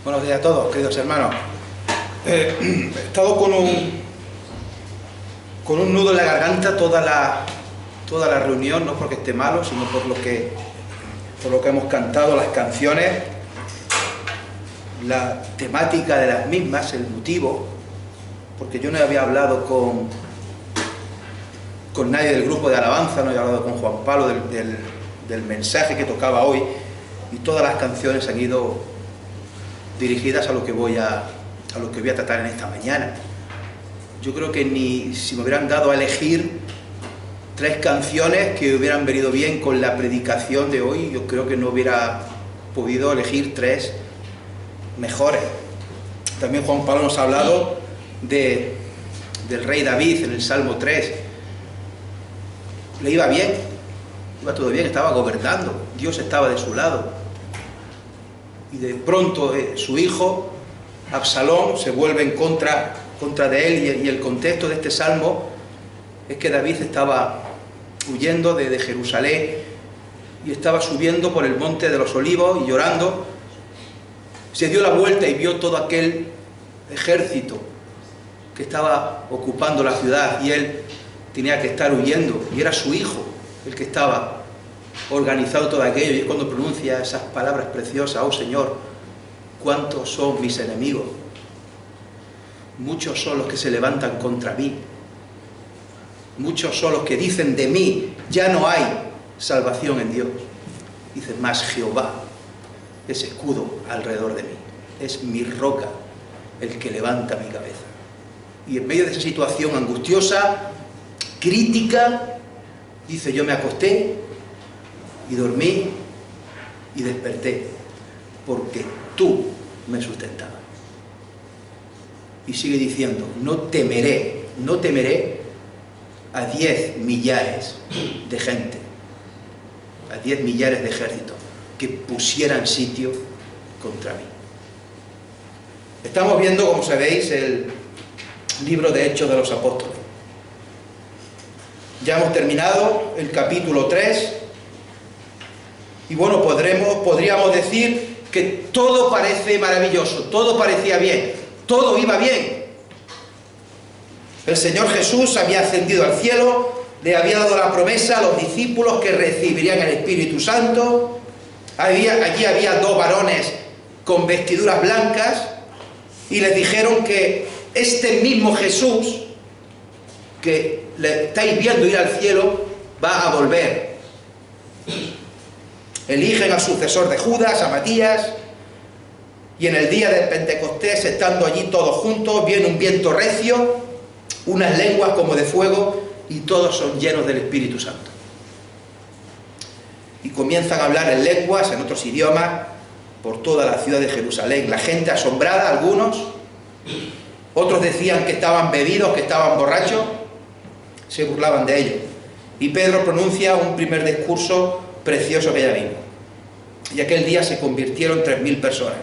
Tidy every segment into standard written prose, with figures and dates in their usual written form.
Buenos días a todos, queridos hermanos. He estado con un nudo en la garganta toda la reunión, no porque esté malo, sino por lo que hemos cantado, las canciones, la temática de las mismas, el motivo, porque yo no había hablado con nadie del grupo de alabanza, no había hablado con Juan Pablo del mensaje que tocaba hoy, y todas las canciones han ido dirigidas a lo que voy a tratar en esta mañana. Yo creo que ni si me hubieran dado a elegir 3 canciones que hubieran venido bien con la predicación de hoy, yo creo que no hubiera podido elegir 3 mejores. También Juan Pablo nos ha hablado del rey David en el Salmo 3. Le iba bien, iba todo bien, estaba gobernando, Dios estaba de su lado. Y de pronto su hijo, Absalón, se vuelve en contra de él, y el contexto de este salmo es que David estaba huyendo de Jerusalén y estaba subiendo por el monte de los Olivos y llorando. Se dio la vuelta y vio todo aquel ejército que estaba ocupando la ciudad, y él tenía que estar huyendo, y era su hijo el que estaba organizado todo aquello, y es cuando pronuncia esas palabras preciosas: oh Señor, ¿cuántos son mis enemigos? Muchos son los que se levantan contra mí, muchos son los que dicen de mí, ya no hay salvación en Dios. Dice, mas Jehová es escudo alrededor de mí, es mi roca el que levanta mi cabeza. Y en medio de esa situación angustiosa, crítica, dice, yo me acosté y dormí y desperté, porque tú me sustentabas. Y sigue diciendo, no temeré a 10 millares de gente, a 10 millares de ejércitos que pusieran sitio contra mí. Estamos viendo, como sabéis, el libro de Hechos de los Apóstoles. Ya hemos terminado el capítulo 3, y bueno, podríamos decir que todo parece maravilloso, todo parecía bien, todo iba bien. El Señor Jesús había ascendido al cielo, le había dado la promesa a los discípulos que recibirían el Espíritu Santo. Allí había 2 varones con vestiduras blancas, y les dijeron que este mismo Jesús que le estáis viendo ir al cielo va a volver. Eligen al sucesor de Judas, a Matías, y en el día del Pentecostés, estando allí todos juntos, viene un viento recio, unas lenguas como de fuego, y todos son llenos del Espíritu Santo. Y comienzan a hablar en lenguas, en otros idiomas, por toda la ciudad de Jerusalén. La gente asombrada, algunos, otros decían que estaban bebidos, que estaban borrachos, se burlaban de ellos. Y Pedro pronuncia un primer discurso precioso que ya vimos. Y aquel día se convirtieron 3.000 personas.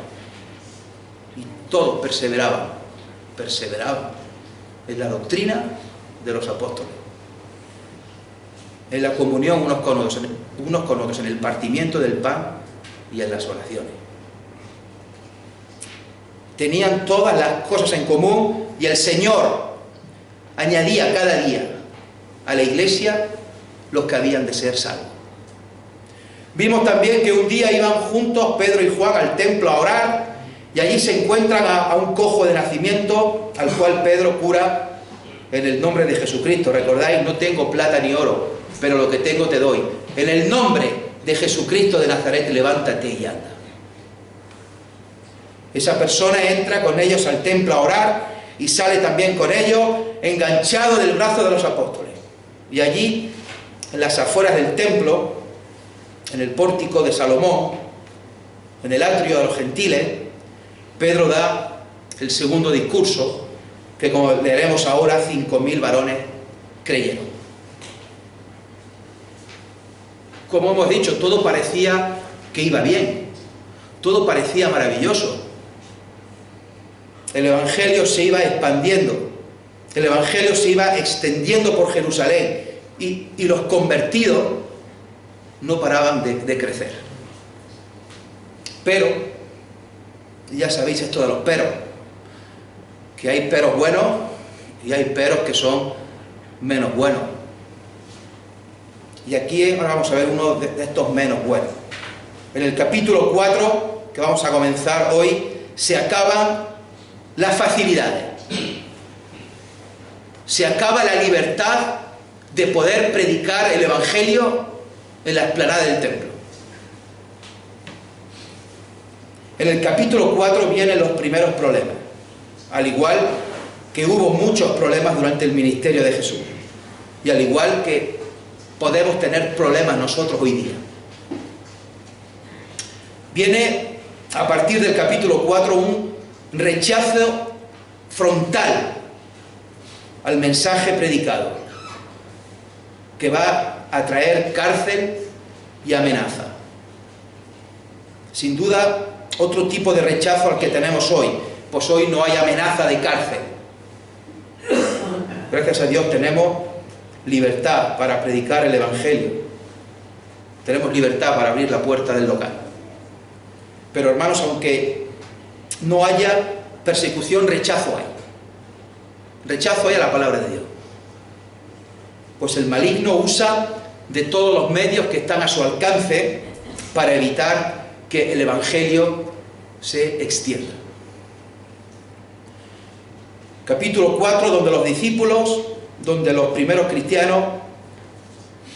Y todos perseveraban en la doctrina de los apóstoles, en la comunión unos con otros, en el partimiento del pan y en las oraciones. Tenían todas las cosas en común, y el Señor añadía cada día a la iglesia los que habían de ser salvos. Vimos también que un día iban juntos Pedro y Juan al templo a orar, y allí se encuentran a un cojo de nacimiento, al cual Pedro cura en el nombre de Jesucristo. Recordáis, no tengo plata ni oro, pero lo que tengo te doy. En el nombre de Jesucristo de Nazaret, levántate y anda. Esa persona entra con ellos al templo a orar, y sale también con ellos enganchado del brazo de los apóstoles. Y allí, en las afueras del templo, en el pórtico de Salomón, en el atrio de los gentiles, Pedro da el segundo discurso, que como leeremos ahora, 5.000 varones creyeron. Como hemos dicho, todo parecía que iba bien, todo parecía maravilloso. El Evangelio se iba expandiendo, el Evangelio se iba extendiendo por Jerusalén, y los convertidos no paraban de crecer. Pero Y ya sabéis esto de los peros, que hay peros buenos y hay peros que son menos buenos. Y aquí ahora vamos a ver uno de estos menos buenos. En el capítulo 4, que vamos a comenzar hoy, se acaban las facilidades. Se acaba la libertad de poder predicar el Evangelio en la explanada del templo. En el capítulo 4 vienen los primeros problemas, al igual que hubo muchos problemas durante el ministerio de Jesús, y al igual que podemos tener problemas nosotros hoy día. Viene a partir del capítulo 4 un rechazo frontal al mensaje predicado, que va a traer cárcel y amenaza. Sin duda, otro tipo de rechazo al que tenemos hoy, pues hoy no hay amenaza de cárcel. Gracias a Dios tenemos libertad para predicar el Evangelio. Tenemos libertad para abrir la puerta del local. Pero hermanos, aunque no haya persecución, rechazo hay. Rechazo hay a la palabra de Dios. Pues el maligno usa de todos los medios que están a su alcance para evitar que el Evangelio se extienda. Capítulo 4, donde los discípulos, donde los primeros cristianos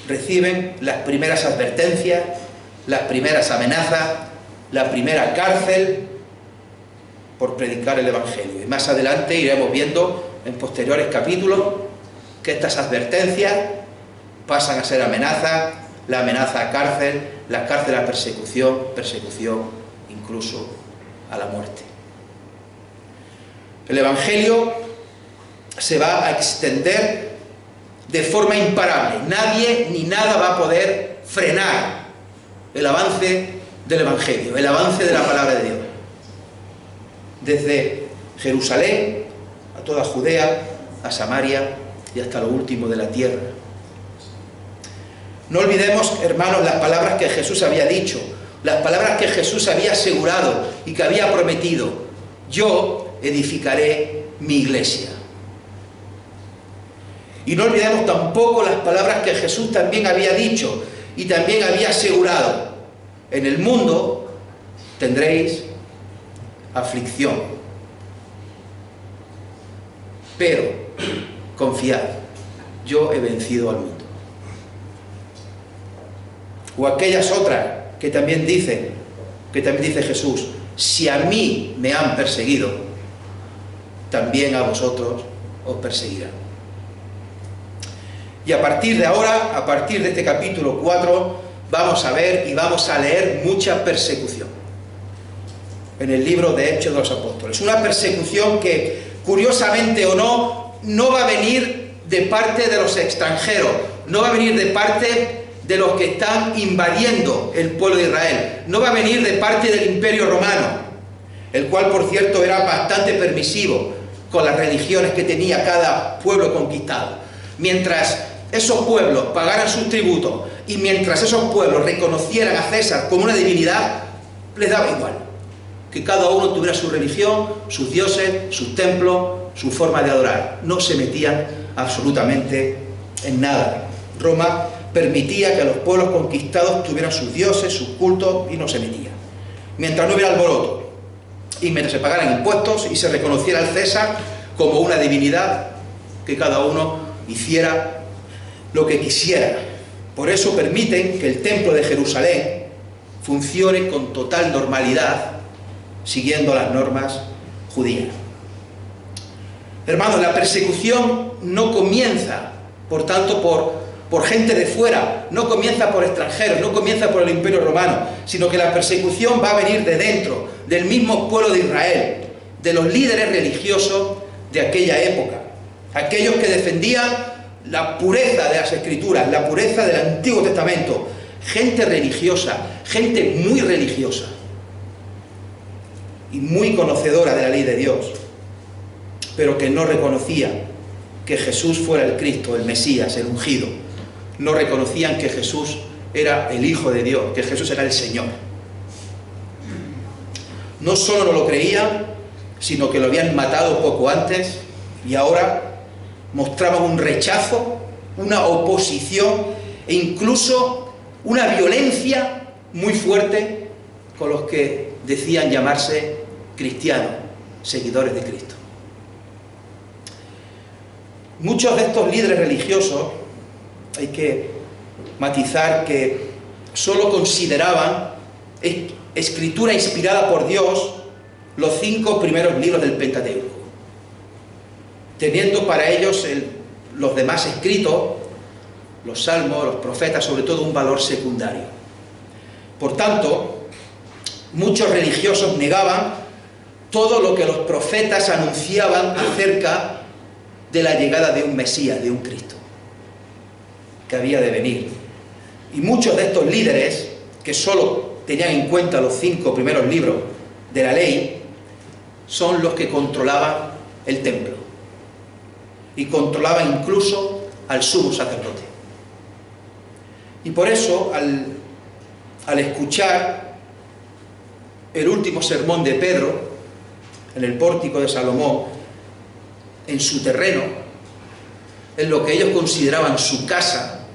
reciben las primeras advertencias, las primeras amenazas, la primera cárcel por predicar el Evangelio. Y más adelante iremos viendo en posteriores capítulos que estas advertencias pasan a ser amenazas, la amenaza a cárcel, la cárcel a persecución, persecución incluso a la muerte. El Evangelio se va a extender de forma imparable. Nadie ni nada va a poder frenar el avance del Evangelio, el avance de la palabra de Dios. Desde Jerusalén a toda Judea, a Samaria y hasta lo último de la tierra. No olvidemos, hermanos, las palabras que Jesús había dicho, las palabras que Jesús había asegurado y que había prometido: yo edificaré mi iglesia. Y no olvidemos tampoco las palabras que Jesús también había dicho y también había asegurado: en el mundo tendréis aflicción, pero confiad, yo he vencido al mundo. O aquellas otras que también dice Jesús: si a mí me han perseguido, también a vosotros os perseguirán. Y a partir de ahora, a partir de este capítulo 4, vamos a ver y vamos a leer mucha persecución en el libro de Hechos de los Apóstoles. Una persecución que, curiosamente o no, no va a venir de parte de los extranjeros, no va a venir de parte de los que están invadiendo el pueblo de Israel, no va a venir de parte del Imperio Romano, el cual, por cierto, era bastante permisivo con las religiones que tenía cada pueblo conquistado. Mientras esos pueblos pagaran sus tributos y mientras esos pueblos reconocieran a César como una divinidad, les daba igual que cada uno tuviera su religión, sus dioses, sus templos, su forma de adorar. No se metían absolutamente en nada. Roma permitía que los pueblos conquistados tuvieran sus dioses, sus cultos, y no se metía. Mientras no hubiera alboroto y mientras se pagaran impuestos y se reconociera al César como una divinidad, que cada uno hiciera lo que quisiera. Por eso permiten que el templo de Jerusalén funcione con total normalidad, siguiendo las normas judías. Hermanos, la persecución no comienza, por tanto, por gente de fuera, no comienza por extranjeros, no comienza por el Imperio Romano, sino que la persecución va a venir de dentro, del mismo pueblo de Israel, de los líderes religiosos de aquella época, aquellos que defendían la pureza de las Escrituras, la pureza del Antiguo Testamento, gente religiosa, gente muy religiosa y muy conocedora de la ley de Dios, pero que no reconocía que Jesús fuera el Cristo, el Mesías, el ungido. No reconocían que Jesús era el Hijo de Dios, que Jesús era el Señor. no solo no lo creían, sino que lo habían matado poco antes y ahora mostraban un rechazo, una oposición e incluso una violencia muy fuerte con los que decían llamarse cristianos, seguidores de Cristo. Muchos de estos líderes religiosos, hay que matizar que solo consideraban escritura inspirada por Dios los 5 primeros libros del Pentateuco, teniendo para ellos los demás escritos, los salmos, los profetas, sobre todo un valor secundario. Por tanto, muchos religiosos negaban todo lo que los profetas anunciaban acerca de la llegada de un Mesías, de un Cristo, que había de venir. Y muchos de estos líderes, que solo tenían en cuenta los 5 primeros libros de la ley, son los que controlaban el templo y controlaban incluso al sumo sacerdote. Y por eso, al escuchar el último sermón de Pedro en el pórtico de Salomón, en su terreno, en lo que ellos consideraban su casa,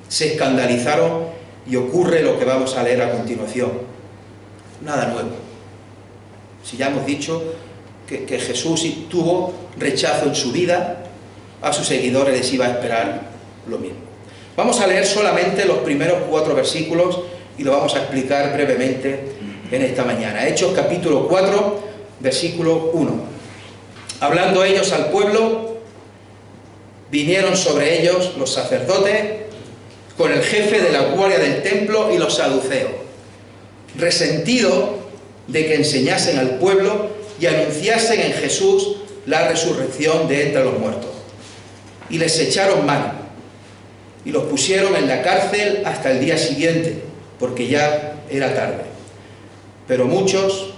se escandalizaron y ocurre lo que vamos a leer a continuación. Nada nuevo. Si ya hemos dicho que Jesús tuvo rechazo en su vida, a sus seguidores les iba a esperar lo mismo. Vamos a leer solamente los primeros 4 versículos y lo vamos a explicar brevemente en esta mañana. Hechos capítulo 4, versículo 1. Hablando ellos al pueblo, vinieron sobre ellos los sacerdotes con el jefe de la guardia del templo y los saduceos, resentidos de que enseñasen al pueblo y anunciasen en Jesús la resurrección de entre los muertos. Y les echaron mano y los pusieron en la cárcel hasta el día siguiente, porque ya era tarde. Pero muchos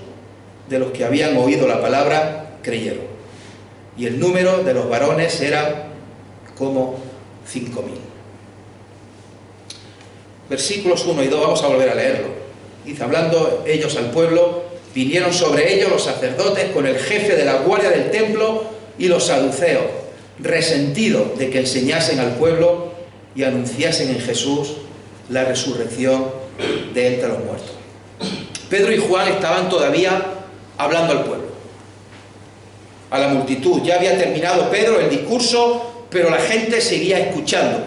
de los que habían oído la palabra creyeron, y el número de los varones era como 5.000. Versículos 1 y 2, vamos a volver a leerlo. Dice, hablando ellos al pueblo, vinieron sobre ellos los sacerdotes con el jefe de la guardia del templo y los saduceos, resentidos de que enseñasen al pueblo y anunciasen en Jesús la resurrección de entre los muertos. Pedro y Juan estaban todavía hablando al pueblo, a la multitud. Ya había terminado Pedro el discurso, pero la gente seguía escuchando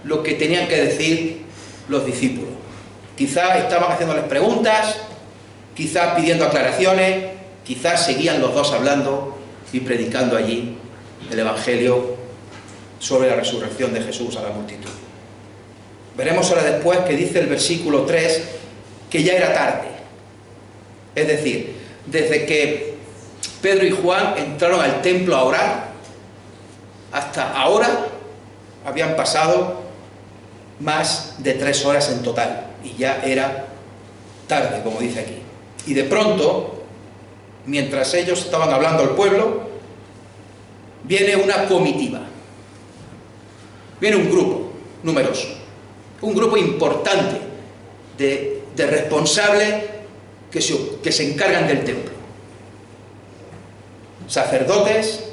lo que tenían que decir los discípulos. Quizás estaban haciéndoles preguntas, quizás pidiendo aclaraciones, quizás seguían los dos hablando y predicando allí el Evangelio sobre la resurrección de Jesús a la multitud. Veremos ahora después que dice el versículo 3 que ya era tarde. Es decir, desde que Pedro y Juan entraron al templo a orar, hasta ahora habían pasado más de 3 horas en total, y ya era tarde, como dice aquí. Y de pronto, mientras ellos estaban hablando al pueblo, viene una comitiva, viene un grupo numeroso, un grupo importante de responsables que se encargan del templo. Sacerdotes,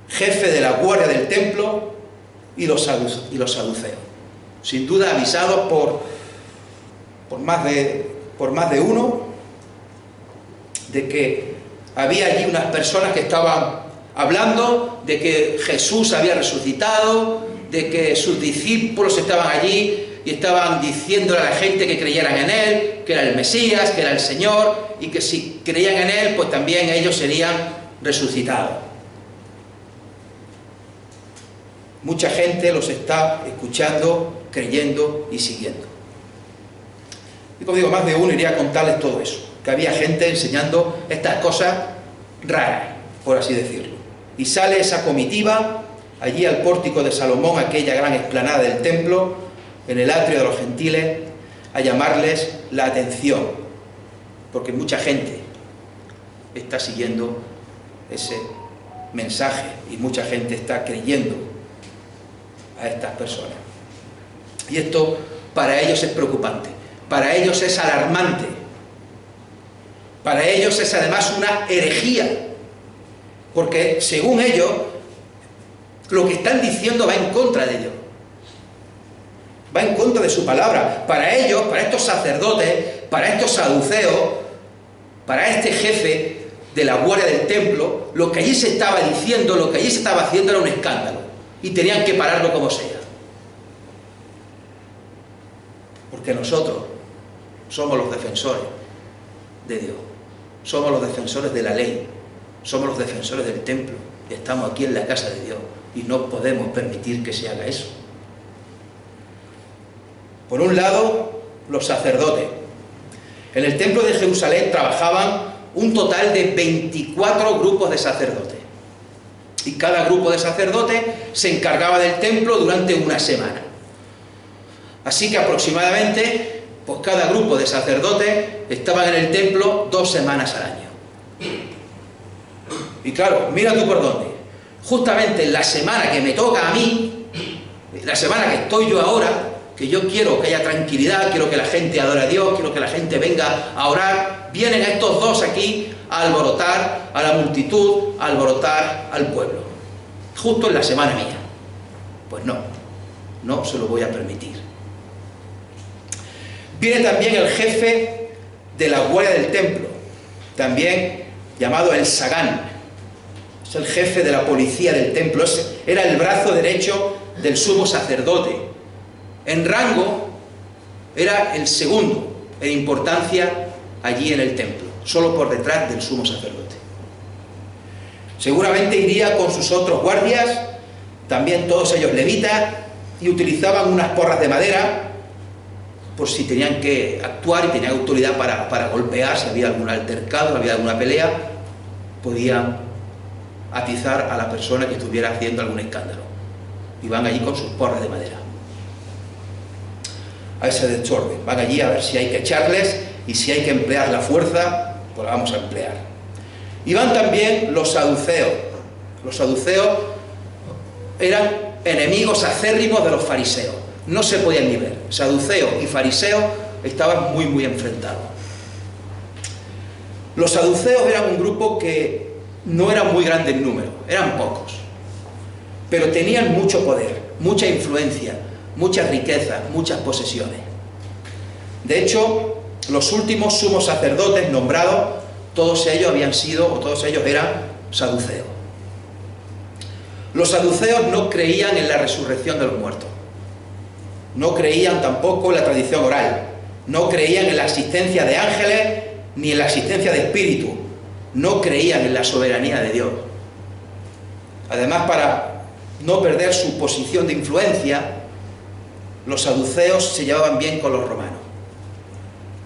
jefe de la guardia del templo y los saduceos. Sin duda avisados por más de uno de que había allí unas personas que estaban hablando de que Jesús había resucitado, de que sus discípulos estaban allí y estaban diciéndole a la gente que creyeran en Él, que era el Mesías, que era el Señor, y que si creían en Él, pues también ellos serían resucitados. Mucha gente los está escuchando, creyendo y siguiendo. Y como digo, más de uno iría a contarles todo eso, que había gente enseñando estas cosas raras, por así decirlo. Y sale esa comitiva allí al pórtico de Salomón, aquella gran explanada del templo, en el atrio de los gentiles, a llamarles la atención, porque mucha gente está siguiendo ese mensaje y mucha gente está creyendo a estas personas. Y esto para ellos es preocupante. para ellos es alarmante. Para ellos es además una herejía, porque según ellos, lo que están diciendo va en contra de Dios. Va en contra de su palabra. Para ellos, para estos sacerdotes, para estos saduceos, para este jefe de la guardia del templo, lo que allí se estaba diciendo, lo que allí se estaba haciendo era un escándalo. Y tenían que pararlo como sea. Porque nosotros somos los defensores de Dios. Somos los defensores de la ley. Somos los defensores del templo. Estamos aquí en la casa de Dios. Y no podemos permitir que se haga eso. Por un lado, los sacerdotes. En el templo de Jerusalén trabajaban un total de 24 grupos de sacerdotes. Y cada grupo de sacerdotes se encargaba del templo durante una semana. Así que aproximadamente, pues cada grupo de sacerdotes estaban en el templo 2 semanas al año. Y claro, mira tú por dónde. Justamente en la semana que me toca a mí, la semana que estoy yo ahora, que yo quiero que haya tranquilidad, quiero que la gente adore a Dios, quiero que la gente venga a orar, vienen estos dos aquí a alborotar a la multitud, a alborotar al pueblo. Justo en la semana mía. Pues no, no se lo voy a permitir. Viene también el jefe de la guardia del templo, también llamado el Sagán. Es el jefe de la policía del templo, era el brazo derecho del sumo sacerdote. En rango era el segundo en importancia allí en el templo, solo por detrás del sumo sacerdote. Seguramente iría con sus otros guardias, también todos ellos levitas, y utilizaban unas porras de madera por si tenían que actuar y tenían autoridad para golpear, si había algún altercado, si había alguna pelea, podían atizar a la persona que estuviera haciendo algún escándalo. Y van allí con sus porras de madera a ese desorden. Van allí a ver si hay que echarles, y si hay que emplear la fuerza, pues la vamos a emplear. Y van también los saduceos. Los saduceos eran enemigos acérrimos de los fariseos. No se podían ni ver. Saduceos y fariseos estaban muy, muy enfrentados. Los saduceos eran un grupo que no era muy grande en número, eran pocos, pero tenían mucho poder, mucha influencia, muchas riquezas, muchas posesiones. De hecho, los últimos sumos sacerdotes nombrados, todos ellos habían sido, o todos ellos eran saduceos. Los saduceos no creían en la resurrección de los muertos, no creían tampoco en la tradición oral, no creían en la existencia de ángeles ni en la existencia de espíritus, no creían en la soberanía de Dios. Además, para no perder su posición de influencia, los saduceos se llevaban bien con los romanos.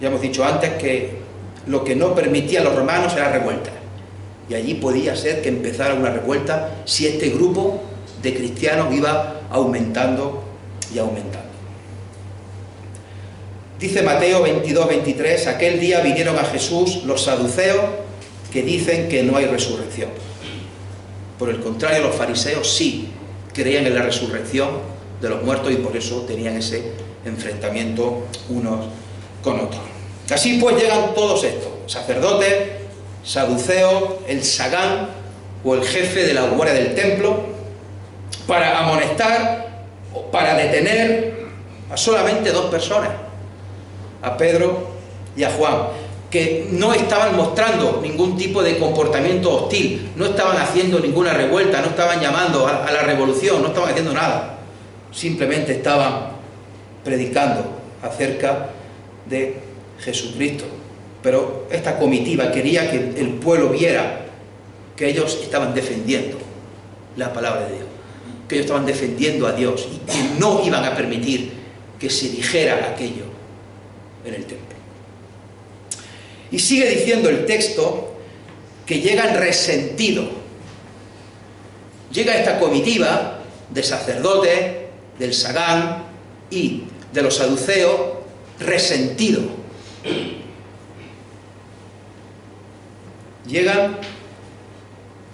Ya hemos dicho antes que lo que no permitían los romanos era revuelta, y allí podía ser que empezara una revuelta si este grupo de cristianos iba aumentando y aumentando. Dice Mateo 22-23, aquel día vinieron a Jesús los saduceos que dicen que no hay resurrección. Por el contrario, los fariseos sí creían en la resurrección de los muertos, y por eso tenían ese enfrentamiento unos con otros. Así pues llegan todos estos, sacerdotes, saduceos, el Sagán o el jefe de la guardia del templo, para amonestar o para detener a solamente 2 personas, a Pedro y a Juan, que no estaban mostrando ningún tipo de comportamiento hostil, no estaban haciendo ninguna revuelta, no estaban llamando a la revolución, no estaban haciendo nada, simplemente estaban predicando acerca de Jesucristo. Pero esta comitiva quería que el pueblo viera que ellos estaban defendiendo la palabra de Dios, que ellos estaban defendiendo a Dios, y que no iban a permitir que se dijera aquello en el templo. Y sigue diciendo el texto que llegan resentidos. Llega esta comitiva de sacerdotes, del Sagán y de los saduceos, resentidos. Llegan,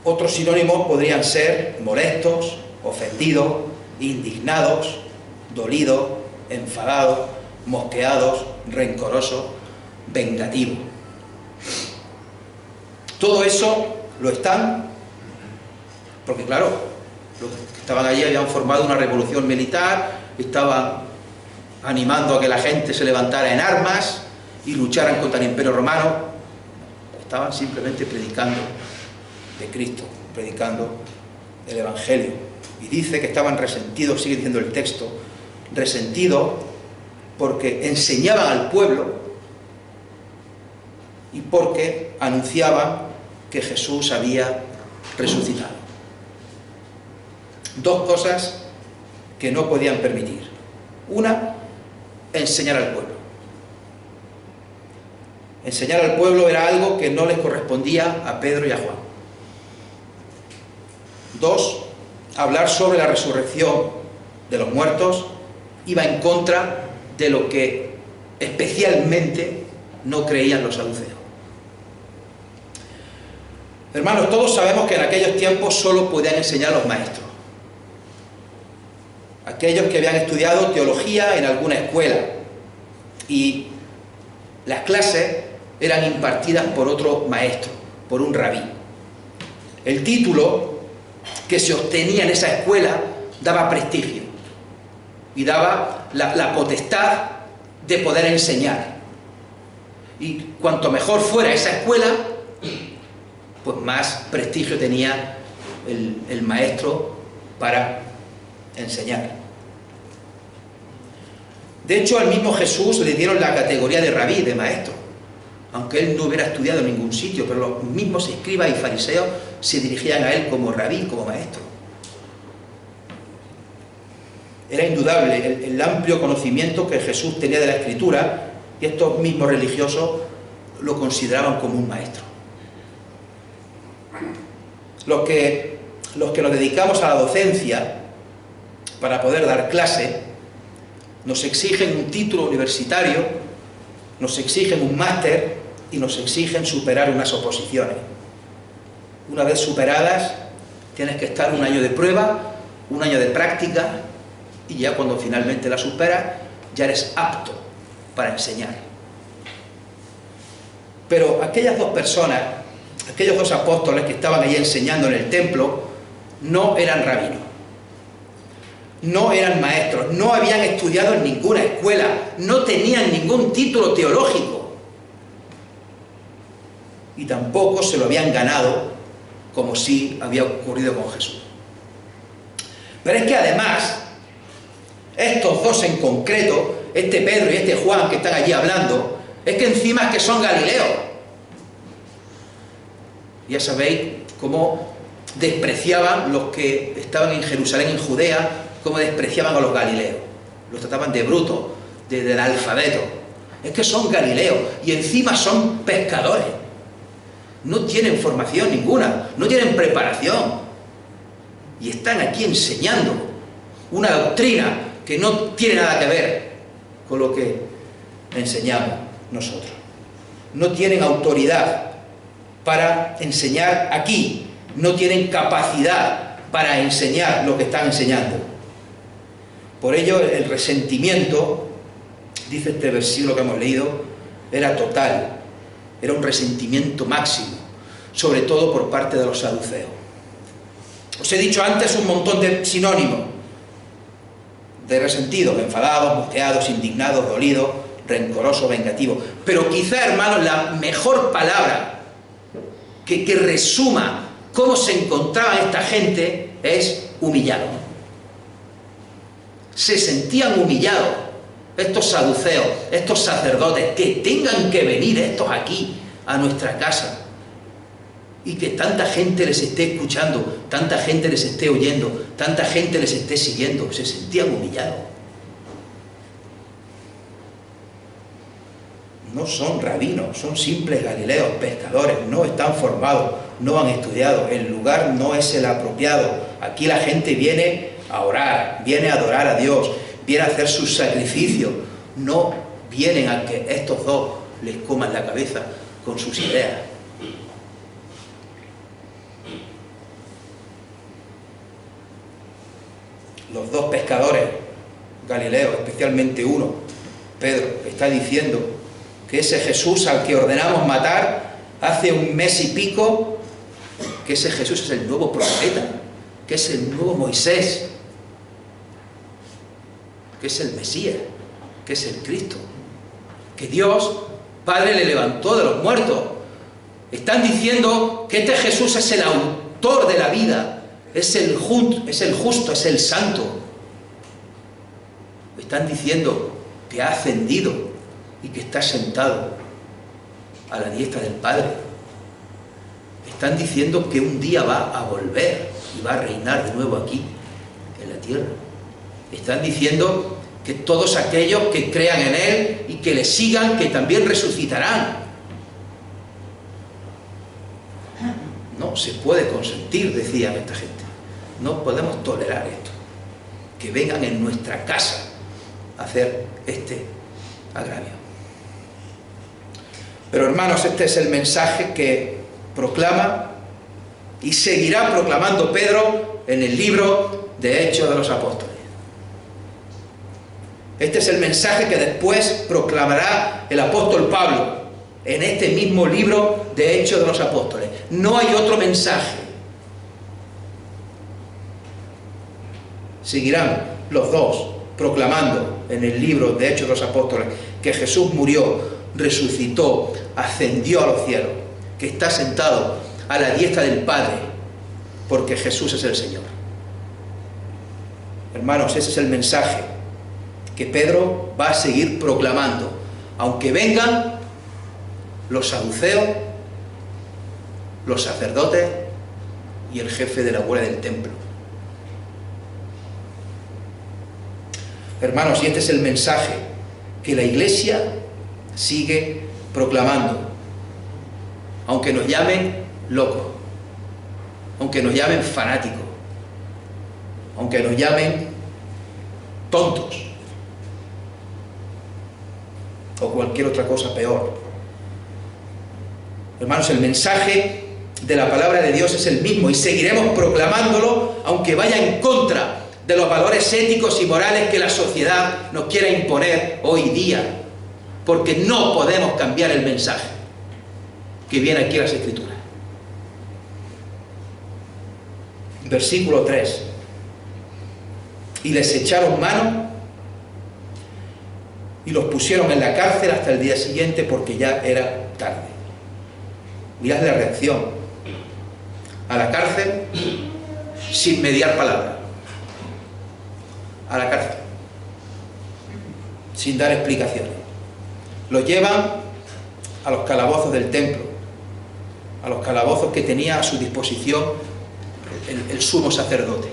otros sinónimos podrían ser molestos, ofendidos, indignados, dolidos, enfadados, mosqueados, rencoroso, vengativo. Todo eso lo están, porque claro, los que estaban allí habían formado una revolución militar, estaban animando a que la gente se levantara en armas y lucharan contra el Imperio Romano. Estaban simplemente predicando de Cristo, predicando el Evangelio. Y dice que estaban resentidos, sigue diciendo el texto, resentidos porque enseñaban al pueblo y porque anunciaban que Jesús había resucitado. Dos cosas que no podían permitir. Una, enseñar al pueblo. Enseñar al pueblo era algo que no les correspondía a Pedro y a Juan. Dos, hablar sobre la resurrección de los muertos iba en contra de lo que especialmente no creían los saduceos. Hermanos, todos sabemos que en aquellos tiempos solo podían enseñar los maestros. Aquellos que habían estudiado teología en alguna escuela, y las clases eran impartidas por otro maestro, por un rabí. El título que se obtenía en esa escuela daba prestigio y daba la potestad de poder enseñar. Y cuanto mejor fuera esa escuela, pues más prestigio tenía el maestro para enseñar. De hecho, al mismo Jesús le dieron la categoría de rabí, de maestro, aunque él no hubiera estudiado en ningún sitio, pero los mismos escribas y fariseos se dirigían a él como rabí, como maestro. Era indudable el amplio conocimiento que Jesús tenía de la Escritura, y estos mismos religiosos lo consideraban como un maestro. Los que nos dedicamos a la docencia, para poder dar clase, nos exigen un título universitario, nos exigen un máster y nos exigen superar unas oposiciones. Una vez superadas, tienes que estar un año de prueba, un año de práctica, y ya cuando finalmente la superas, ya eres apto para enseñar. Pero aquellas dos personas, aquellos dos apóstoles que estaban allí enseñando en el templo, no eran rabinos, no eran maestros, no habían estudiado en ninguna escuela, no tenían ningún título teológico y tampoco se lo habían ganado como sí había ocurrido con Jesús. Pero es que además, estos dos en concreto, este Pedro y este Juan que están allí hablando, es que encima es que son galileos. Ya sabéis cómo despreciaban los que estaban en Jerusalén, en Judea, cómo despreciaban a los galileos. Los trataban de brutos, de analfabetos. Es que son galileos y encima son pescadores. No tienen formación ninguna, no tienen preparación. Y están aquí enseñando una doctrina que no tiene nada que ver con lo que enseñamos nosotros. No tienen autoridad para enseñar aquí, no tienen capacidad para enseñar lo que están enseñando. Por ello el resentimiento, dice este versículo que hemos leído, era total, era un resentimiento máximo, sobre todo por parte de los saduceos. Os he dicho antes un montón de sinónimos de resentidos: enfadados, mosqueados, indignados, dolidos, rencorosos, vengativos. Pero quizá, hermanos, la mejor palabra que resuma cómo se encontraba esta gente es humillado. Se sentían humillados estos saduceos, estos sacerdotes, que tengan que venir estos aquí a nuestra casa y que tanta gente les esté escuchando, tanta gente les esté oyendo, tanta gente les esté siguiendo. Se sentían humillados. No son rabinos, son simples galileos, pescadores, no están formados, no han estudiado, el lugar no es el apropiado. Aquí la gente viene a orar, viene a adorar a Dios, viene a hacer sus sacrificios, no vienen a que estos dos les coman la cabeza con sus ideas. Los dos pescadores galileos, especialmente uno, Pedro está diciendo que ese Jesús al que ordenamos matar hace un mes y pico, que ese Jesús es el nuevo profeta, que es el nuevo Moisés, que es el Mesías, que es el Cristo, que Dios Padre le levantó de los muertos. Están diciendo que este Jesús es el autor de la vida, es el justo, es el santo. Están diciendo que ha ascendido y que está sentado a la diestra del Padre. Están diciendo que un día va a volver y va a reinar de nuevo aquí, en la tierra. Están diciendo que todos aquellos que crean en Él y que le sigan, que también resucitarán. No se puede consentir, decían esta gente. No podemos tolerar esto. Que vengan en nuestra casa a hacer este agravio. Pero hermanos, este es el mensaje que proclama y seguirá proclamando Pedro en el libro de Hechos de los Apóstoles. Este es el mensaje que después proclamará el apóstol Pablo en este mismo libro de Hechos de los Apóstoles. No hay otro mensaje. Seguirán los dos proclamando en el libro de Hechos de los Apóstoles que Jesús murió, resucitó, ascendió a los cielos, que está sentado a la diestra del Padre, porque Jesús es el Señor. Hermanos, ese es el mensaje que Pedro va a seguir proclamando, aunque vengan los saduceos, los sacerdotes y el jefe de la guardia del templo. Hermanos, y este es el mensaje que la Iglesia sigue proclamando, aunque nos llamen locos, aunque nos llamen fanáticos, aunque nos llamen tontos o cualquier otra cosa peor. Hermanos, el mensaje de la palabra de Dios es el mismo y seguiremos proclamándolo aunque vaya en contra de los valores éticos y morales que la sociedad nos quiera imponer hoy día, porque no podemos cambiar el mensaje que viene aquí en las Escrituras. Versículo 3. Y les echaron mano y los pusieron en la cárcel hasta el día siguiente, porque ya era tarde. Mirad la reacción. A la cárcel sin mediar palabra. A la cárcel sin dar explicaciones. Los llevan a los calabozos del templo, a los calabozos que tenía a su disposición el sumo sacerdote.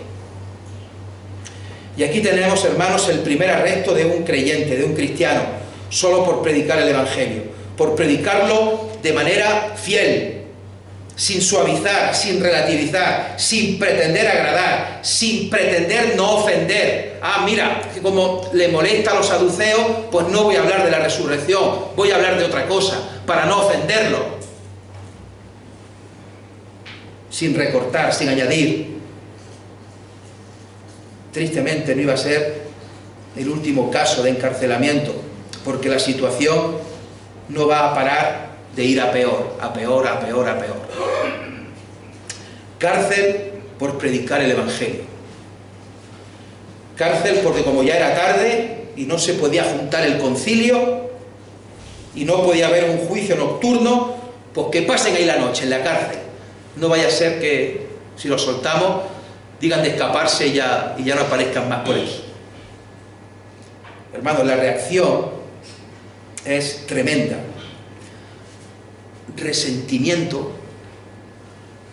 Y aquí tenemos, hermanos, el primer arresto de un creyente, de un cristiano, solo por predicar el Evangelio, por predicarlo de manera fiel, sin suavizar, sin relativizar, sin pretender agradar, sin pretender no ofender. Ah, mira, que como le molesta a los saduceos, pues no voy a hablar de la resurrección, voy a hablar de otra cosa, para no ofenderlo. Sin recortar, sin añadir. Tristemente no iba a ser el último caso de encarcelamiento, porque la situación no va a parar de ir a peor, a peor, a peor, a peor. Cárcel por predicar el Evangelio. Cárcel porque como ya era tarde y no se podía juntar el concilio y no podía haber un juicio nocturno, pues que pasen ahí la noche en la cárcel. No vaya a ser que si los soltamos digan de escaparse y ya no aparezcan más por aquí. Hermanos, la reacción es tremenda. Resentimiento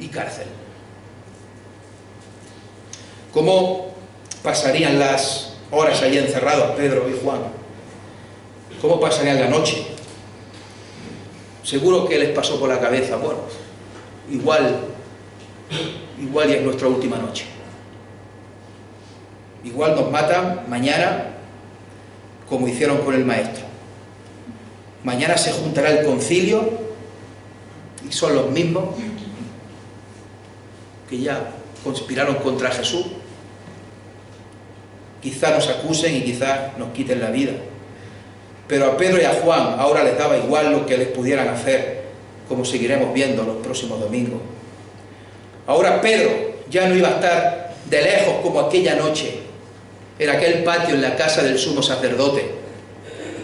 y cárcel. ¿Cómo pasarían las horas allí encerrados Pedro y Juan? ¿Cómo pasarían la noche? Seguro que les pasó por la cabeza, bueno, igual ya es nuestra última noche. Igual nos matan mañana, como hicieron con el maestro. Mañana se juntará el concilio y son los mismos que ya conspiraron contra Jesús. Quizá nos acusen y quizá nos quiten la vida. Pero a Pedro y a Juan ahora les daba igual lo que les pudieran hacer, como seguiremos viendo los próximos domingos. Ahora Pedro ya no iba a estar de lejos como aquella noche, en aquel patio en la casa del sumo sacerdote,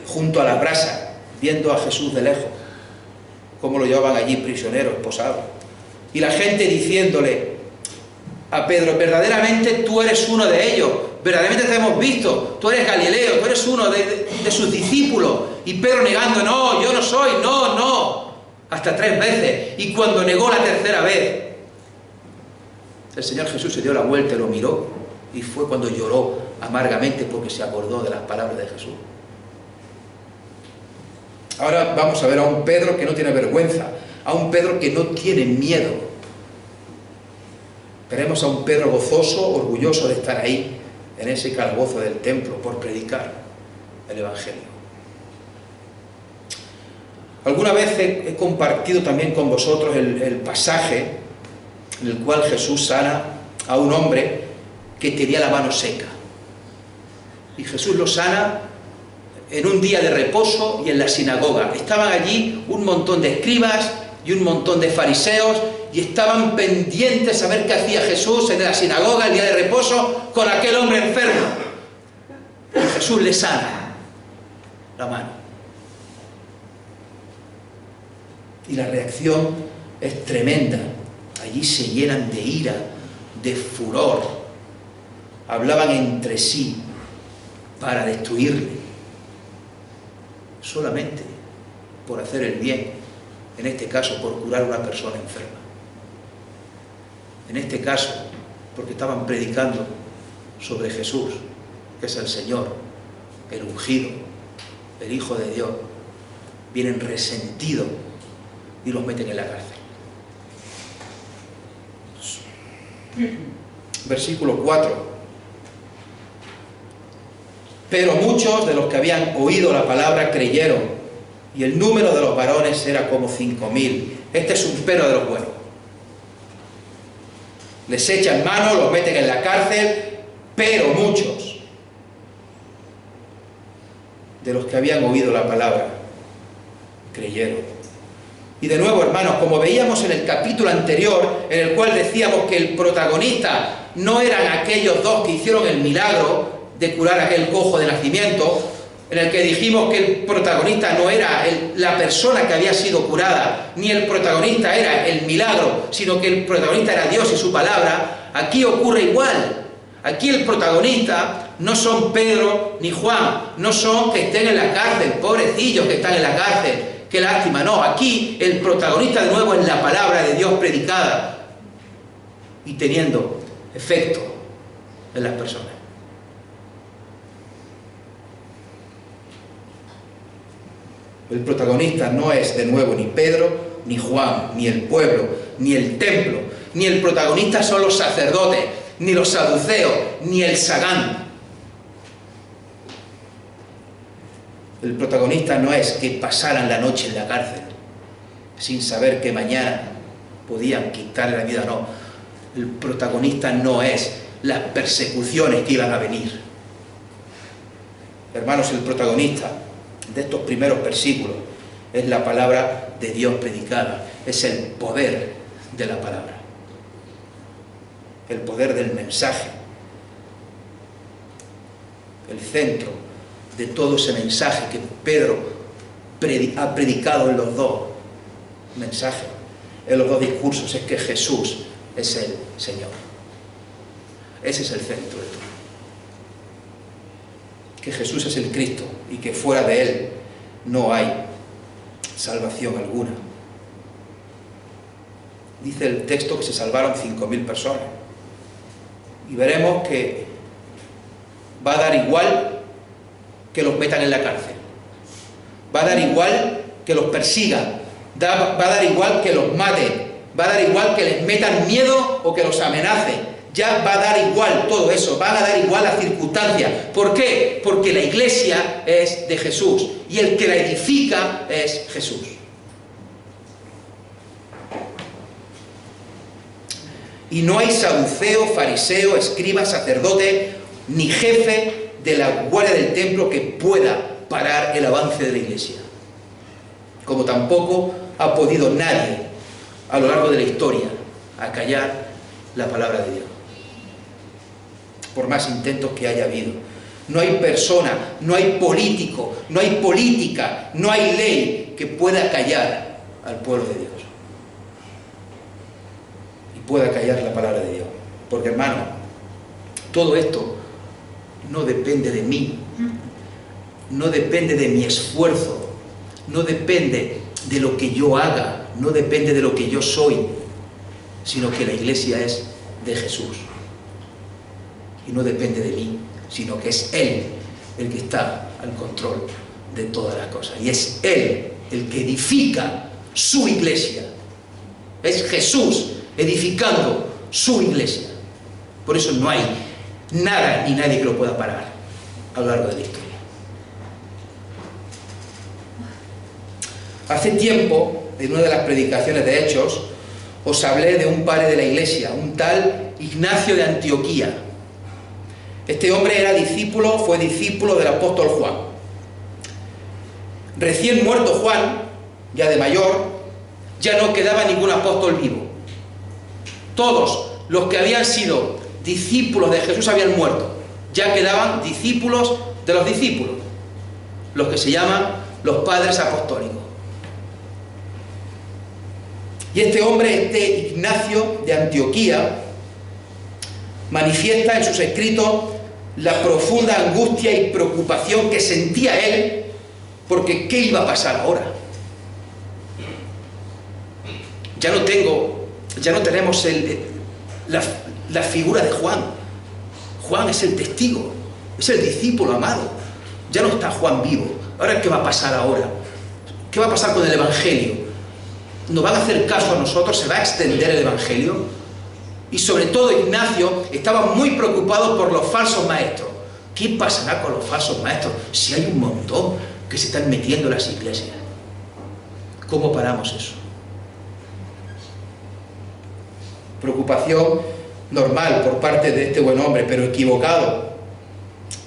junto a la brasa, viendo a Jesús de lejos, cómo lo llevaban allí prisionero, esposado. Y la gente diciéndole a Pedro: verdaderamente tú eres uno de ellos, verdaderamente te hemos visto, tú eres Galileo, tú eres uno de sus discípulos. Y Pedro negando: no, yo no soy, no, no, hasta 3 veces. Y cuando negó la tercera vez, el Señor Jesús se dio la vuelta y lo miró, y fue cuando lloró amargamente porque se acordó de las palabras de Jesús. Ahora vamos a ver a un Pedro que no tiene vergüenza, a un Pedro que no tiene miedo. Veremos a un Pedro gozoso, orgulloso de estar ahí, en ese calabozo del templo, por predicar el Evangelio. Alguna vez he compartido también con vosotros el pasaje en el cual Jesús sana a un hombre que tenía la mano seca. Y Jesús lo sana en un día de reposo y en la sinagoga. Estaban allí un montón de escribas y un montón de fariseos y estaban pendientes a ver qué hacía Jesús en la sinagoga el día de reposo con aquel hombre enfermo. Y Jesús le sana la mano. Y la reacción es tremenda. Allí se llenan de ira, de furor. Hablaban entre sí para destruirle, solamente por hacer el bien, en este caso por curar a una persona enferma, en este caso porque estaban predicando sobre Jesús, que es el Señor, el ungido, el Hijo de Dios. Vienen resentidos y los meten en la cárcel. Versículo 4. Pero muchos de los que habían oído la palabra creyeron, y el número de los varones era como 5000. Este es un pero de los buenos. Les echan mano, los meten en la cárcel, pero muchos de los que habían oído la palabra creyeron. Y de nuevo, hermanos, como veíamos en el capítulo anterior, en el cual decíamos que el protagonista no eran aquellos 2 que hicieron el milagro de curar a aquel cojo de nacimiento, en el que dijimos que el protagonista no era la persona que había sido curada, ni el protagonista era el milagro, sino que el protagonista era Dios y su palabra. Aquí ocurre igual. Aquí el protagonista no son Pedro ni Juan, no son que estén en la cárcel, pobrecillos que están en la cárcel, qué lástima. No, aquí el protagonista de nuevo es la palabra de Dios predicada y teniendo efecto en las personas. El protagonista no es de nuevo ni Pedro, ni Juan, ni el pueblo, ni el templo, ni el protagonista son los sacerdotes, ni los saduceos, ni el sagán. El protagonista no es que pasaran la noche en la cárcel sin saber que mañana podían quitarle la vida, no. El protagonista no es las persecuciones que iban a venir. Hermanos, el protagonista de estos primeros versículos es la palabra de Dios predicada, es el poder de la palabra, el poder del mensaje, el centro de todo ese mensaje que Pedro ha predicado en los 2 mensajes, en los 2 discursos, es que Jesús es el Señor. Ese es el centro de todo. Que Jesús es el Cristo y que fuera de Él no hay salvación alguna. Dice el texto que se salvaron 5000 personas. Y veremos que va a dar igual que los metan en la cárcel. Va a dar igual que los persigan. Va a dar igual que los maten. Va a dar igual que les metan miedo o que los amenacen. Ya va a dar igual todo eso, van a dar igual las circunstancias. ¿Por qué? Porque la iglesia es de Jesús y el que la edifica es Jesús. Y no hay saduceo, fariseo, escriba, sacerdote, ni jefe de la guardia del templo que pueda parar el avance de la Iglesia, como tampoco ha podido nadie a lo largo de la historia acallar la palabra de Dios, por más intentos que haya habido. No hay persona, no hay político, no hay política, no hay ley que pueda callar al pueblo de Dios y pueda callar la palabra de Dios. Porque, hermano, todo esto no depende de mí, no depende de mi esfuerzo, no depende de lo que yo haga, no depende de lo que yo soy, sino que la Iglesia es de Jesús. Y no depende de mí, sino que es Él el que está al control de todas las cosas. Y es Él el que edifica su Iglesia. Es Jesús edificando su Iglesia. Por eso no hay nada ni nadie que lo pueda parar a lo largo de la historia. Hace tiempo, en una de las predicaciones de Hechos, os hablé de un padre de la Iglesia, un tal Ignacio de Antioquía. Este hombre fue discípulo del apóstol Juan. Recién muerto Juan, ya de mayor, ya no quedaba ningún apóstol vivo. Todos los que habían sido discípulos de Jesús habían muerto. Ya quedaban discípulos de los discípulos, los que se llaman los padres apostólicos. Y este hombre, este Ignacio de Antioquía, manifiesta en sus escritos la profunda angustia y preocupación que sentía él, porque ¿qué iba a pasar ahora? Ya no tenemos la figura de Juan. Juan es el testigo, es el discípulo amado. Ya no está Juan vivo. ¿Ahora qué va a pasar ahora? ¿Qué va a pasar con el Evangelio? ¿Nos van a hacer caso a nosotros? ¿Se va a extender el Evangelio? Y sobre todo Ignacio estaba muy preocupado por los falsos maestros. ¿Qué pasará con los falsos maestros si hay un montón que se están metiendo en las iglesias? ¿Cómo paramos eso? Preocupación normal por parte de este buen hombre, pero equivocado,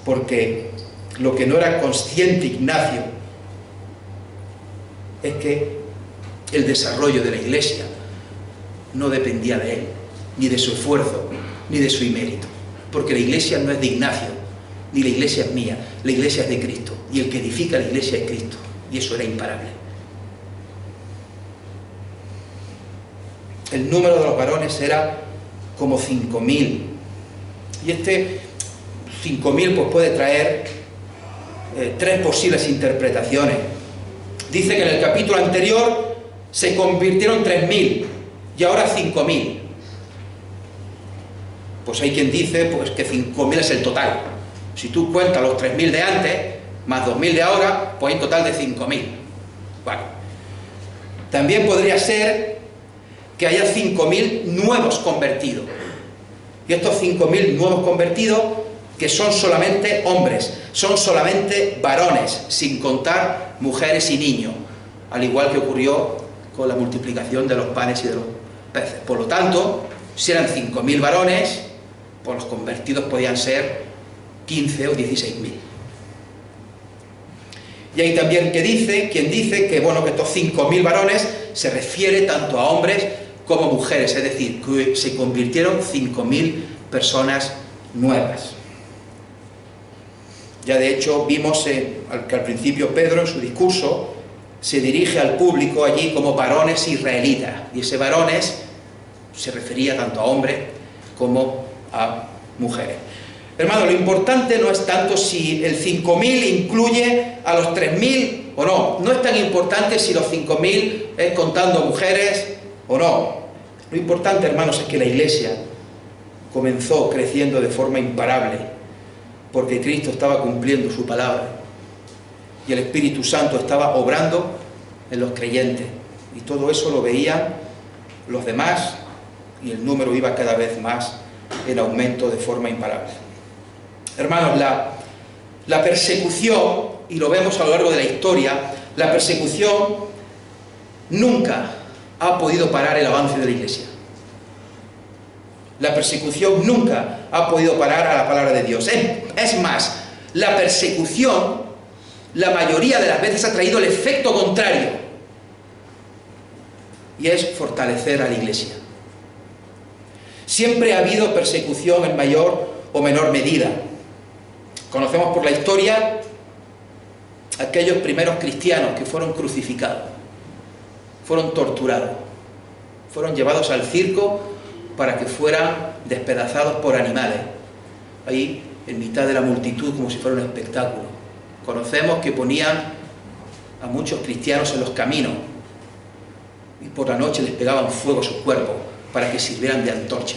porque lo que no era consciente Ignacio es que el desarrollo de la Iglesia no dependía de él, ni de su esfuerzo, ni de su mérito, porque la Iglesia no es de Ignacio, ni la Iglesia es mía, la Iglesia es de Cristo, y el que edifica la Iglesia es Cristo, y eso era imparable. El número de los varones era como 5.000, y este 5.000 pues puede traer tres posibles interpretaciones. Dice que en el capítulo anterior se convirtieron 3.000 y ahora 5.000. Pues hay quien dice pues que 5.000 es el total. Si tú cuentas los 3.000 de antes más 2.000 de ahora, pues hay un total de 5.000. Bueno, también podría ser que haya 5.000 nuevos convertidos. Y estos 5.000 nuevos convertidos, que son solamente hombres, son solamente varones, sin contar mujeres y niños, al igual que ocurrió con la multiplicación de los panes y de los peces. Por lo tanto, si eran 5.000 varones, pues los convertidos podían ser 15 o 16.000. Y hay también quien dice que, bueno, que estos 5.000 varones se refiere tanto a hombres como mujeres, es decir, que se convirtieron 5.000 personas nuevas. Ya de hecho vimos que al principio Pedro en su discurso se dirige al público allí como varones israelitas, y ese varones se refería tanto a hombres como a mujeres. Hermano, lo importante no es tanto si el 5.000 incluye a los 3.000 o no. No es tan importante si los 5.000 es contando mujeres o no. Lo importante, hermanos, es que la Iglesia comenzó creciendo de forma imparable, porque Cristo estaba cumpliendo su palabra y el Espíritu Santo estaba obrando en los creyentes, y todo eso lo veían los demás, y el número iba cada vez más en aumento de forma imparable. Hermanos, la persecución, y lo vemos a lo largo de la historia, la persecución nunca ha podido parar el avance de la Iglesia. La persecución nunca ha podido parar a la palabra de Dios. Es más, la persecución la mayoría de las veces ha traído el efecto contrario, y es fortalecer a la Iglesia. Siempre ha habido persecución en mayor o menor medida. Conocemos por la historia aquellos primeros cristianos que fueron crucificados, fueron torturados, fueron llevados al circo para que fueran despedazados por animales, ahí en mitad de la multitud, como si fuera un espectáculo. Conocemos que ponían a muchos cristianos en los caminos y por la noche les pegaban fuego a sus cuerpos para que sirvieran de antorcha.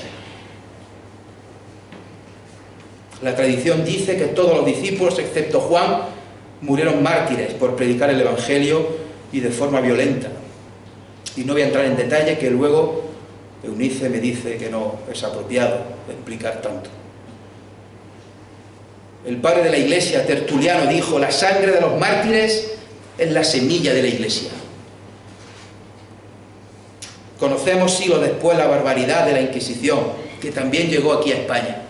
La tradición dice que todos los discípulos, excepto Juan, murieron mártires por predicar el Evangelio y de forma violenta. Y no voy a entrar en detalle, que luego Eunice me dice que no es apropiado explicar tanto. El padre de la Iglesia, Tertuliano, dijo: la sangre de los mártires es la semilla de la Iglesia. Conocemos siglos después la barbaridad de la Inquisición, que también llegó aquí a España.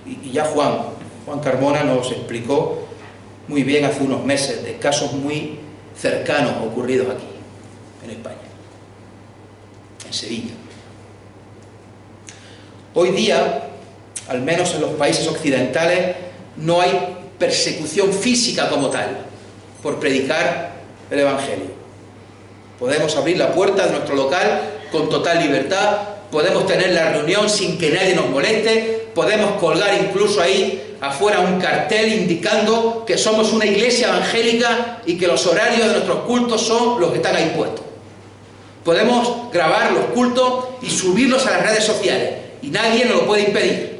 Y ya Juan Carmona nos explicó muy bien hace unos meses de casos muy cercanos ocurridos aquí, en España, en Sevilla. Hoy día, al menos en los países occidentales, no hay persecución física como tal por predicar el Evangelio. Podemos abrir la puerta de nuestro local con total libertad, podemos tener la reunión sin que nadie nos moleste, podemos colgar incluso ahí afuera un cartel indicando que somos una iglesia evangélica y que los horarios de nuestros cultos son los que están ahí puestos. Podemos grabar los cultos y subirlos a las redes sociales y nadie nos lo puede impedir.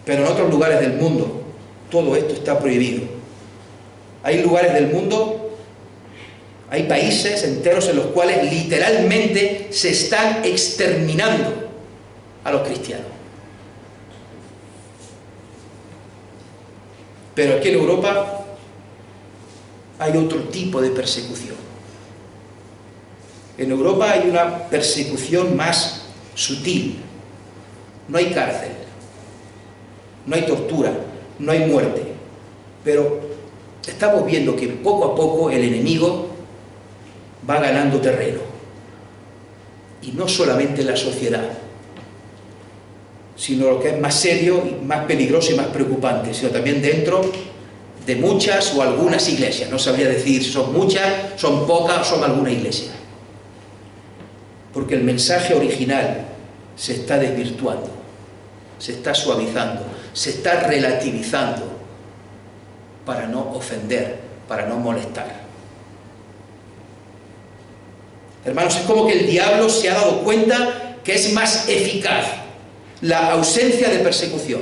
Pero en otros lugares del mundo todo esto está prohibido. Hay lugares del mundo, hay países enteros en los cuales literalmente se están exterminando a los cristianos. Pero aquí en Europa hay otro tipo de persecución. En Europa hay una persecución más sutil. No hay cárcel, no hay tortura, no hay muerte. Pero estamos viendo que poco a poco el enemigo va ganando terreno. Y no solamente en la sociedad, sino lo que es más serio y más peligroso y más preocupante, sino también dentro de muchas o algunas iglesias. No sabría decir si son muchas, son pocas o son alguna iglesia. Porque el mensaje original se está desvirtuando, se está suavizando, se está relativizando para no ofender, para no molestar. Hermanos, es como que el diablo se ha dado cuenta que es más eficaz la ausencia de persecución,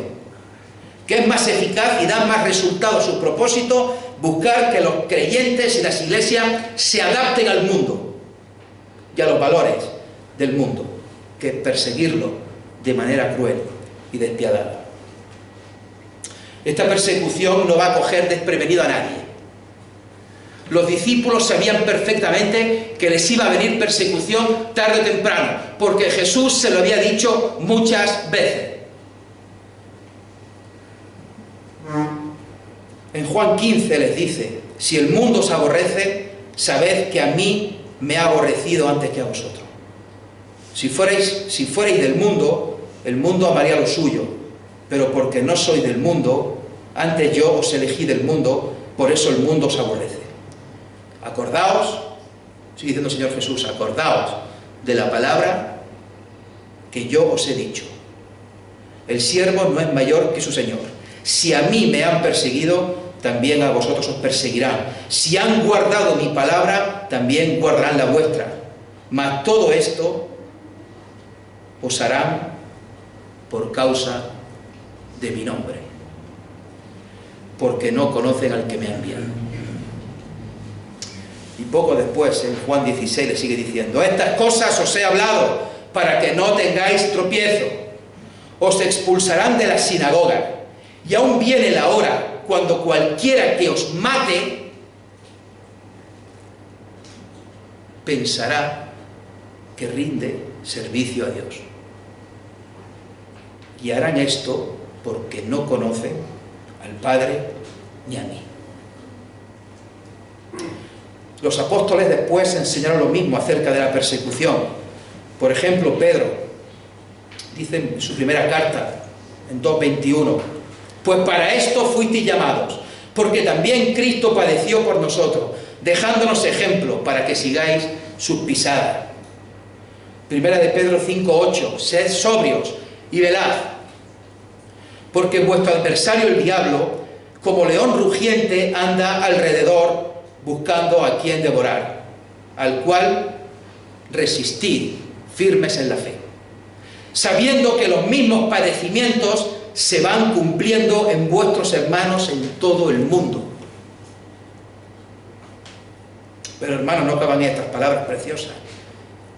que es más eficaz y da más resultado a su propósito buscar que los creyentes y las iglesias se adapten al mundo y a los valores del mundo, que perseguirlo de manera cruel y despiadada. Esta persecución no va a coger desprevenido a nadie. Los discípulos sabían perfectamente que les iba a venir persecución tarde o temprano, porque Jesús se lo había dicho muchas veces. En Juan 15 les dice: si el mundo os aborrece, sabed que a mí me ha aborrecido antes que a vosotros. Si fuerais del mundo, el mundo amaría lo suyo, pero porque no sois del mundo, antes yo os elegí del mundo, por eso el mundo os aborrece. Acordaos, sigue diciendo el Señor Jesús, acordaos de la palabra que yo os he dicho. El siervo no es mayor que su Señor. Si a mí me han perseguido, también a vosotros os perseguirán. Si han guardado mi palabra, también guardarán la vuestra. Mas todo esto os harán por causa de mi nombre, porque no conocen al que me ha enviado. Y poco después, en Juan 16, le sigue diciendo: estas cosas os he hablado para que no tengáis tropiezo. Os expulsarán de la sinagoga, y aún viene la hora cuando cualquiera que os mate pensará que rinde servicio a Dios. Y harán esto porque no conocen al Padre ni a mí. Los apóstoles después enseñaron lo mismo acerca de la persecución. Por ejemplo, Pedro dice en su primera carta, en 2:21, pues para esto fuisteis llamados, porque también Cristo padeció por nosotros, dejándonos ejemplo para que sigáis sus pisadas. Primera de Pedro 5:8, sed sobrios y velad, porque vuestro adversario el diablo, como león rugiente, anda alrededor buscando a quien devorar, al cual resistid firmes en la fe, sabiendo que los mismos padecimientos se van cumpliendo en vuestros hermanos en todo el mundo. Pero hermanos, no acaban estas palabras preciosas,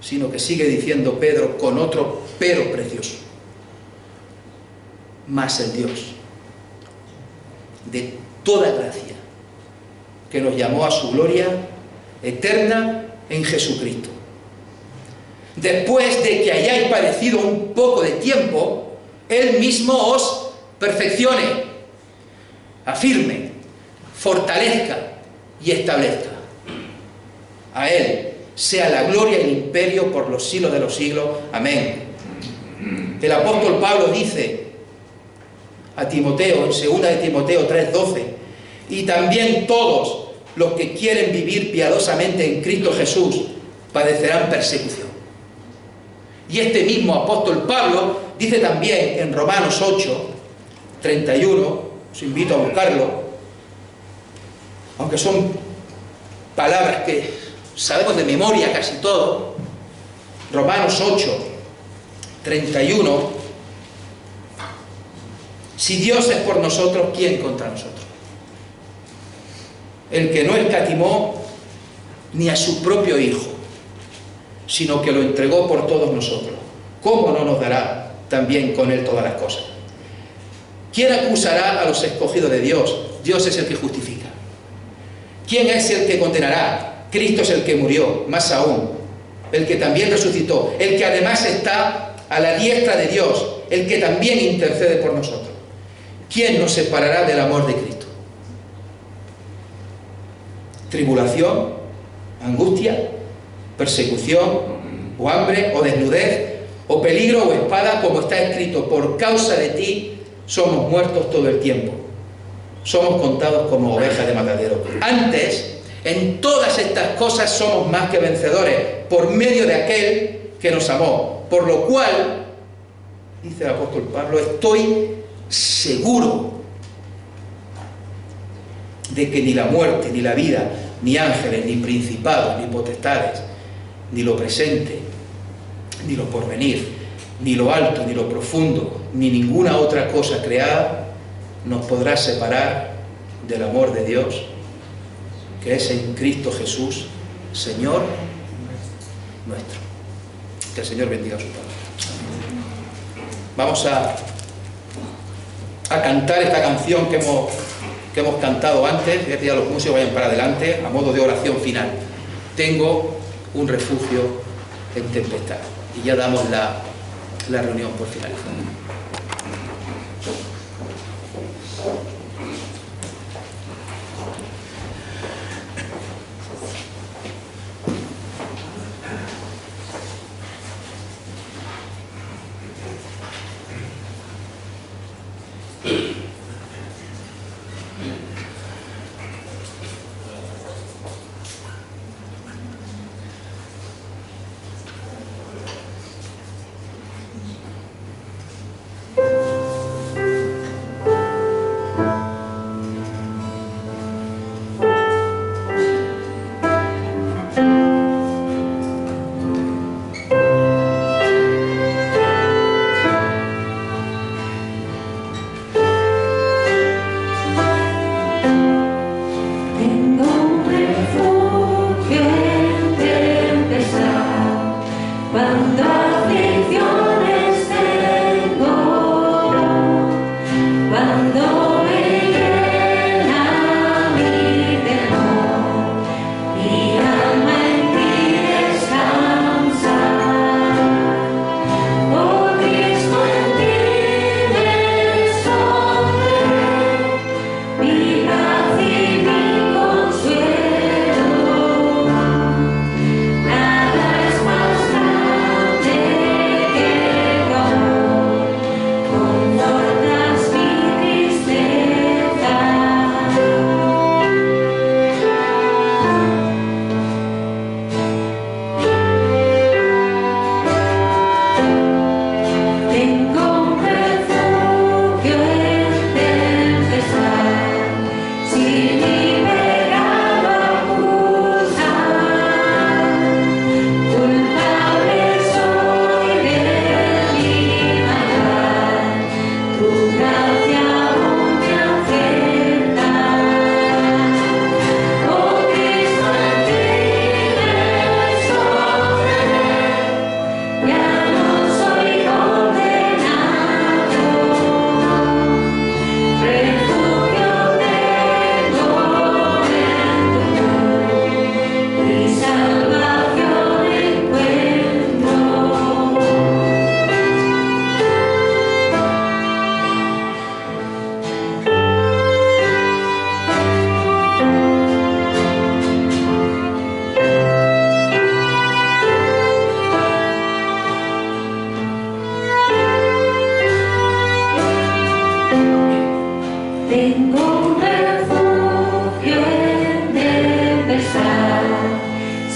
sino que sigue diciendo Pedro con otro pero precioso. Mas el Dios de toda gracia, que nos llamó a su gloria eterna en Jesucristo, después de que hayáis padecido un poco de tiempo, Él mismo os perfeccione, afirme, fortalezca y establezca. A Él sea la gloria y el imperio por los siglos de los siglos. Amén. El apóstol Pablo dice a Timoteo, en 2 de Timoteo 3:12, y también todos los que quieren vivir piadosamente en Cristo Jesús padecerán persecución. Y este mismo apóstol Pablo dice también en Romanos 8:31, os invito a buscarlo, aunque son palabras que sabemos de memoria casi todo. Romanos 8:31, si Dios es por nosotros, ¿quién contra nosotros? El que no escatimó ni a su propio Hijo, sino que lo entregó por todos nosotros, ¿cómo no nos dará también con Él todas las cosas? ¿Quién acusará a los escogidos de Dios? Dios es el que justifica. ¿Quién es el que condenará? Cristo es el que murió, más aún, el que también resucitó, el que además está a la diestra de Dios, el que también intercede por nosotros. ¿Quién nos separará del amor de Cristo? ¿Tribulación, angustia, persecución, o hambre, o desnudez, o peligro, o espada, como está escrito, por causa de ti somos muertos todo el tiempo, somos contados como ovejas de matadero? Antes, en todas estas cosas somos más que vencedores, por medio de aquel que nos amó, por lo cual, dice el apóstol Pablo, estoy seguro de que ni la muerte, ni la vida, ni ángeles, ni principados, ni potestades, ni lo presente, ni lo porvenir, ni lo alto, ni lo profundo, ni ninguna otra cosa creada nos podrá separar del amor de Dios, que es en Cristo Jesús, Señor nuestro. Que el Señor bendiga su palabra. Vamos a cantar esta canción que hemos cantado antes. Voy a pedir a los músicos vayan para adelante a modo de oración final. Tengo un refugio en tempestad. Y ya damos la reunión por finalizada.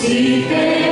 Si te